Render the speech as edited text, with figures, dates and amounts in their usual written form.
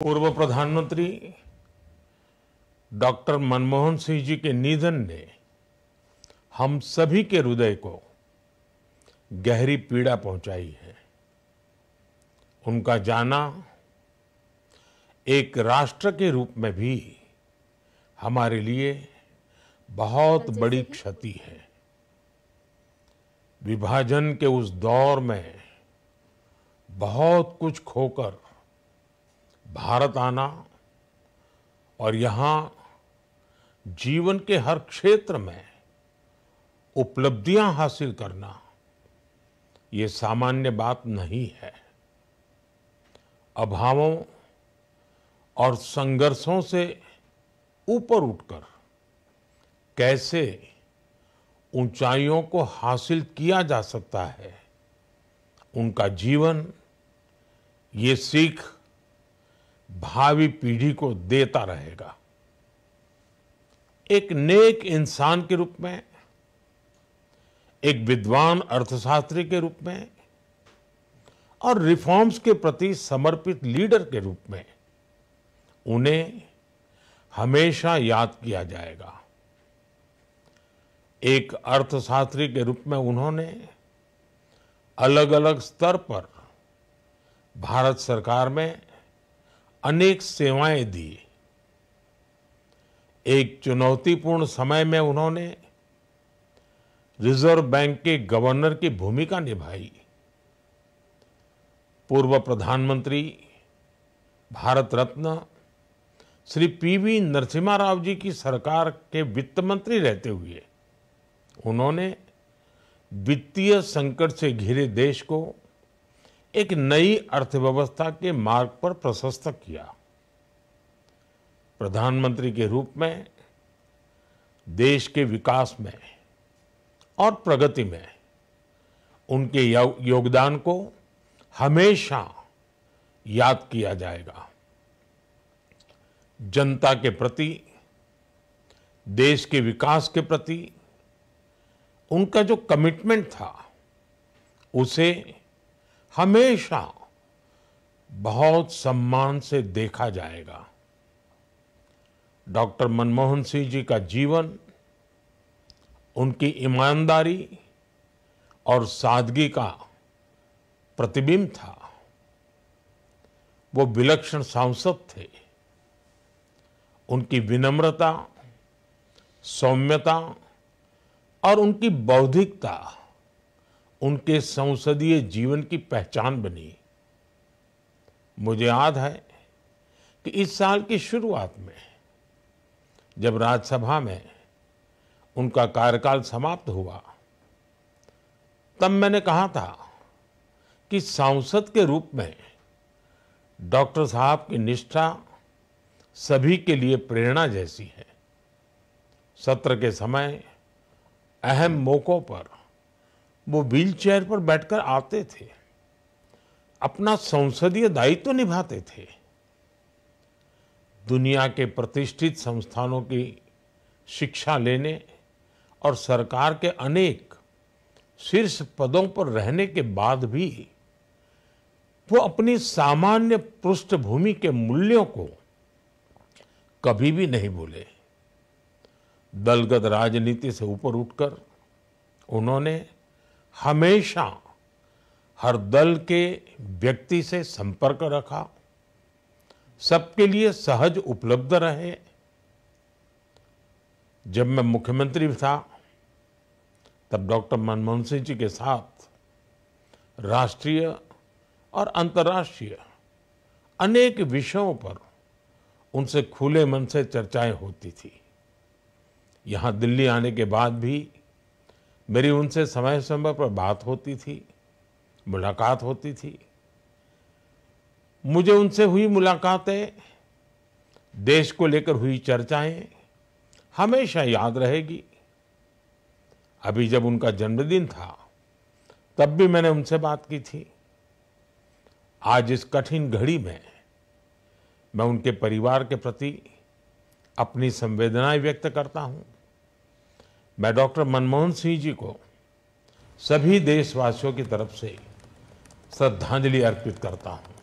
पूर्व प्रधानमंत्री डॉक्टर मनमोहन सिंह जी के निधन ने हम सभी के हृदय को गहरी पीड़ा पहुंचाई है। उनका जाना एक राष्ट्र के रूप में भी हमारे लिए बहुत बड़ी क्षति है। विभाजन के उस दौर में बहुत कुछ खोकर भारत आना और यहाँ जीवन के हर क्षेत्र में उपलब्धियां हासिल करना ये सामान्य बात नहीं है। अभावों और संघर्षों से ऊपर उठकर कैसे ऊंचाइयों को हासिल किया जा सकता है, उनका जीवन ये सीख भावी पीढ़ी को देता रहेगा। एक नेक इंसान के रूप में, एक विद्वान अर्थशास्त्री के रूप में और रिफॉर्म्स के प्रति समर्पित लीडर के रूप में उन्हें हमेशा याद किया जाएगा। एक अर्थशास्त्री के रूप में उन्होंने अलग अलग स्तर पर भारत सरकार में अनेक सेवाएं दी। एक चुनौतीपूर्ण समय में उन्होंने रिजर्व बैंक के गवर्नर की भूमिका निभाई। पूर्व प्रधानमंत्री भारत रत्न श्री पीवी नरसिम्हा राव जी की सरकार के वित्त मंत्री रहते हुए उन्होंने वित्तीय संकट से घिरे देश को एक नई अर्थव्यवस्था के मार्ग पर प्रशस्त किया। प्रधानमंत्री के रूप में देश के विकास में और प्रगति में उनके योगदान को हमेशा याद किया जाएगा। जनता के प्रति, देश के विकास के प्रति उनका जो कमिटमेंट था उसे हमेशा बहुत सम्मान से देखा जाएगा। डॉक्टर मनमोहन सिंह जी का जीवन उनकी ईमानदारी और सादगी का प्रतिबिंब था। वो विलक्षण सांसद थे। उनकी विनम्रता, सौम्यता और उनकी बौद्धिकता उनके संसदीय जीवन की पहचान बनी। मुझे याद है कि इस साल की शुरुआत में जब राज्यसभा में उनका कार्यकाल समाप्त हुआ, तब मैंने कहा था कि सांसद के रूप में डॉक्टर साहब की निष्ठा सभी के लिए प्रेरणा जैसी है। सत्र के समय अहम मौकों पर वो व्हीलचेयर पर बैठकर आते थे, अपना संसदीय दायित्व निभाते थे। दुनिया के प्रतिष्ठित संस्थानों की शिक्षा लेने और सरकार के अनेक शीर्ष पदों पर रहने के बाद भी वो अपनी सामान्य पृष्ठभूमि के मूल्यों को कभी भी नहीं भूले। दलगत राजनीति से ऊपर उठकर उन्होंने हमेशा हर दल के व्यक्ति से संपर्क रखा, सबके लिए सहज उपलब्ध रहे। जब मैं मुख्यमंत्री था तब डॉक्टर मनमोहन सिंह जी के साथ राष्ट्रीय और अंतर्राष्ट्रीय अनेक विषयों पर उनसे खुले मन से चर्चाएं होती थी। यहाँ दिल्ली आने के बाद भी मेरी उनसे समय समय पर बात होती थी, मुलाकात होती थी। मुझे उनसे हुई मुलाकातें, देश को लेकर हुई चर्चाएं हमेशा याद रहेगी। अभी जब उनका जन्मदिन था तब भी मैंने उनसे बात की थी। आज इस कठिन घड़ी में मैं उनके परिवार के प्रति अपनी संवेदनाएं व्यक्त करता हूं। मैं डॉक्टर मनमोहन सिंह जी को सभी देशवासियों की तरफ से श्रद्धांजलि अर्पित करता हूं।